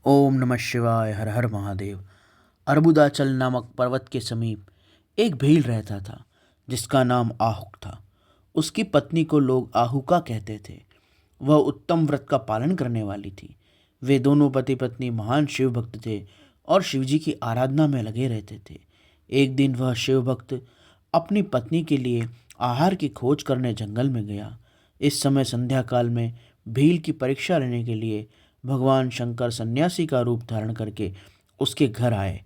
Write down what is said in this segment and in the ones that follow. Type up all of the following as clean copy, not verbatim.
ओम नमः शिवाय। हर हर महादेव। अर्बुदाचल नामक पर्वत के समीप एक भील रहता था जिसका नाम आहुक था। उसकी पत्नी को लोग आहुका कहते थे। वह उत्तम व्रत का पालन करने वाली थी। वे दोनों पति पत्नी महान शिव भक्त थे और शिवजी की आराधना में लगे रहते थे। एक दिन वह शिव भक्त अपनी पत्नी के लिए आहार की खोज करने जंगल में गया। इस समय संध्या काल में भील की परीक्षा लेने के लिए भगवान शंकर सन्यासी का रूप धारण करके उसके घर आए।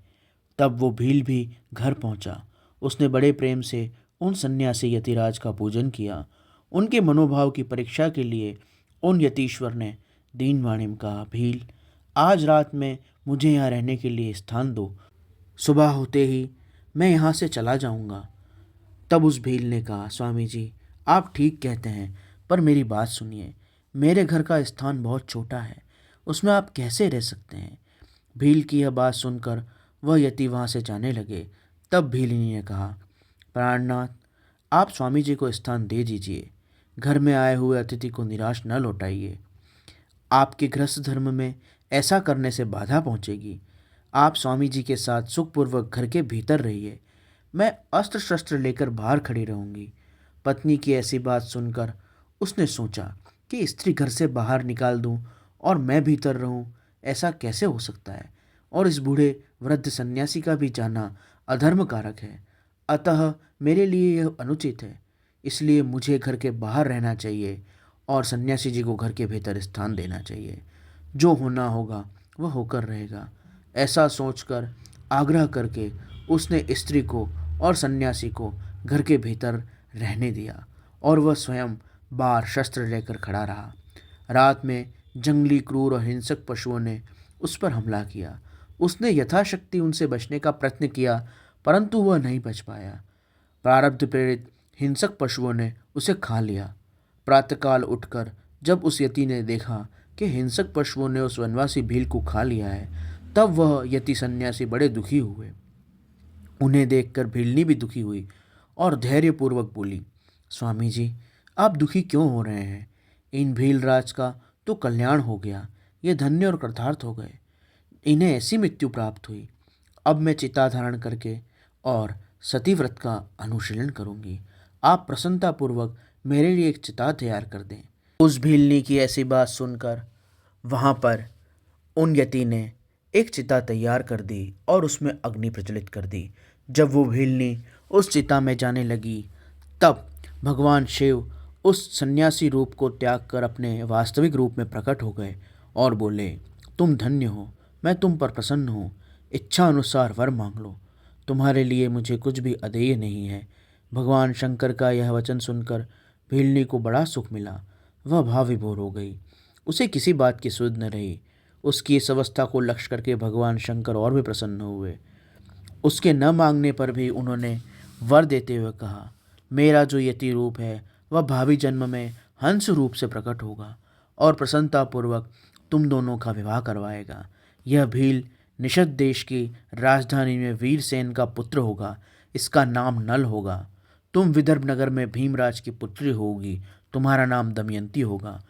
तब वो भील भी घर पहुंचा। उसने बड़े प्रेम से उन सन्यासी यतिराज का पूजन किया। उनके मनोभाव की परीक्षा के लिए उन यतीश्वर ने दीनवाणी में कहा, भील, आज रात में मुझे यहाँ रहने के लिए स्थान दो। सुबह होते ही मैं यहाँ से चला जाऊँगा। तब उस भील ने कहा, स्वामी जी, आप ठीक कहते हैं, पर मेरी बात सुनिए। मेरे घर का स्थान बहुत छोटा है, उसमें आप कैसे रह सकते हैं। भील की यह बात सुनकर वह यति वहाँ से जाने लगे। तब भीलिनी ने कहा, प्राणनाथ, आप स्वामी जी को स्थान दे दीजिए। घर में आए हुए अतिथि को निराश न लौटाइए। आपके गृहस्थ धर्म में ऐसा करने से बाधा पहुंचेगी। आप स्वामी जी के साथ सुखपूर्वक घर के भीतर रहिए। मैं अस्त्र शस्त्र लेकर बाहर खड़ी रहूंगी। पत्नी की ऐसी बात सुनकर उसने सोचा कि स्त्री घर से बाहर निकाल दूं और मैं भीतर रहूं, ऐसा कैसे हो सकता है। और इस बूढ़े वृद्ध सन्यासी का भी जाना अधर्म कारक है। अतः मेरे लिए यह अनुचित है। इसलिए मुझे घर के बाहर रहना चाहिए और सन्यासी जी को घर के भीतर स्थान देना चाहिए। जो होना होगा वह होकर रहेगा। ऐसा सोचकर आग्रह करके उसने स्त्री को और सन्यासी को घर के भीतर रहने दिया और वह स्वयं बाहर शस्त्र लेकर खड़ा रहा। रात में जंगली, क्रूर और हिंसक पशुओं ने उस पर हमला किया। उसने यथाशक्ति उनसे बचने का प्रयत्न किया, परंतु वह नहीं बच पाया। प्रारब्ध प्रेरित हिंसक पशुओं ने उसे खा लिया। प्रातःकाल उठकर जब उस यति ने देखा कि हिंसक पशुओं ने उस वनवासी भील को खा लिया है, तब वह यति सन्यासी बड़े दुखी हुए। उन्हें देखकर भीलनी भी दुखी हुई और धैर्यपूर्वक बोली, स्वामी जी, आप दुखी क्यों हो रहे हैं। इन भीलराज का तो कल्याण हो गया। ये धन्य और कृतार्थ हो गए। इन्हें ऐसी मृत्यु प्राप्त हुई। अब मैं चिता धारण करके और सती व्रत का अनुशीलन करूंगी। आप प्रसन्नतापूर्वक मेरे लिए एक चिता तैयार कर दें। उस भीलनी की ऐसी बात सुनकर वहाँ पर उन यति ने एक चिता तैयार कर दी और उसमें अग्नि प्रज्वलित कर दी। जब वो भीलनी उस चिता में जाने लगी, तब भगवान शिव उस सन्यासी रूप को त्याग कर अपने वास्तविक रूप में प्रकट हो गए और बोले, तुम धन्य हो, मैं तुम पर प्रसन्न हूँ। इच्छा अनुसार वर मांग लो। तुम्हारे लिए मुझे कुछ भी अदेय नहीं है। भगवान शंकर का यह वचन सुनकर भीलनी को बड़ा सुख मिला। वह भाव विभोर हो गई। उसे किसी बात की सुध न रही। उसकी इस अवस्था को लक्ष्य करके भगवान शंकर और भी प्रसन्न हुए। उसके न मांगने पर भी उन्होंने वर देते हुए कहा, मेरा जो यति रूप है वह भावी जन्म में हंस रूप से प्रकट होगा और प्रसन्नतापूर्वक तुम दोनों का विवाह करवाएगा। यह भील निषद देश की राजधानी में वीरसेन का पुत्र होगा। इसका नाम नल होगा। तुम विदर्भ नगर में भीमराज की पुत्री होगी। तुम्हारा नाम दमयंती होगा।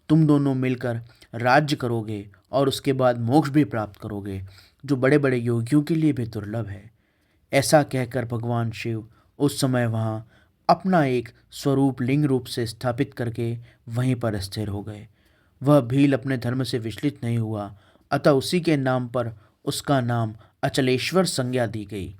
तुम दोनों मिलकर राज्य करोगे और उसके बाद मोक्ष भी प्राप्त करोगे, जो बड़े बड़े योगियों के लिए भी दुर्लभ है। ऐसा कहकर भगवान शिव उस समय वहाँ अपना एक स्वरूप लिंग रूप से स्थापित करके वहीं पर स्थिर हो गए। वह भील अपने धर्म से विचलित नहीं हुआ, अतः उसी के नाम पर उसका नाम अचलेश्वर संज्ञा दी गई।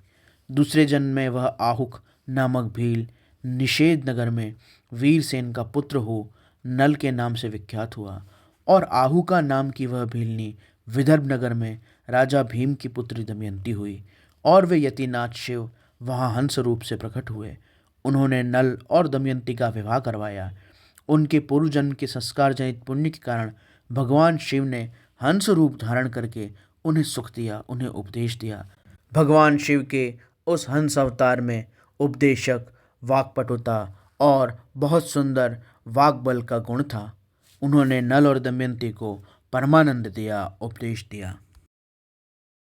दूसरे जन्म में वह आहुक नामक भील निषेध नगर में वीरसेन का पुत्र हो नल के नाम से विख्यात हुआ और आहुका नाम की वह भीलनी विदर्भ नगर में राजा भीम की पुत्री दमयंती हुई और वे यतिनाथ शिव वहाँ हंस रूप से प्रकट हुए। उन्होंने नल और दमयंती का विवाह करवाया। उनके पूर्व जन्म के संस्कार जनित पुण्य के कारण भगवान शिव ने हंस रूप धारण करके उन्हें सुख दिया, उन्हें उपदेश दिया। भगवान शिव के उस हंस अवतार में उपदेशक, वाक्पटुता और बहुत सुंदर वाग्बल का गुण था। उन्होंने नल और दमयंती को परमानंद दिया, उपदेश दिया।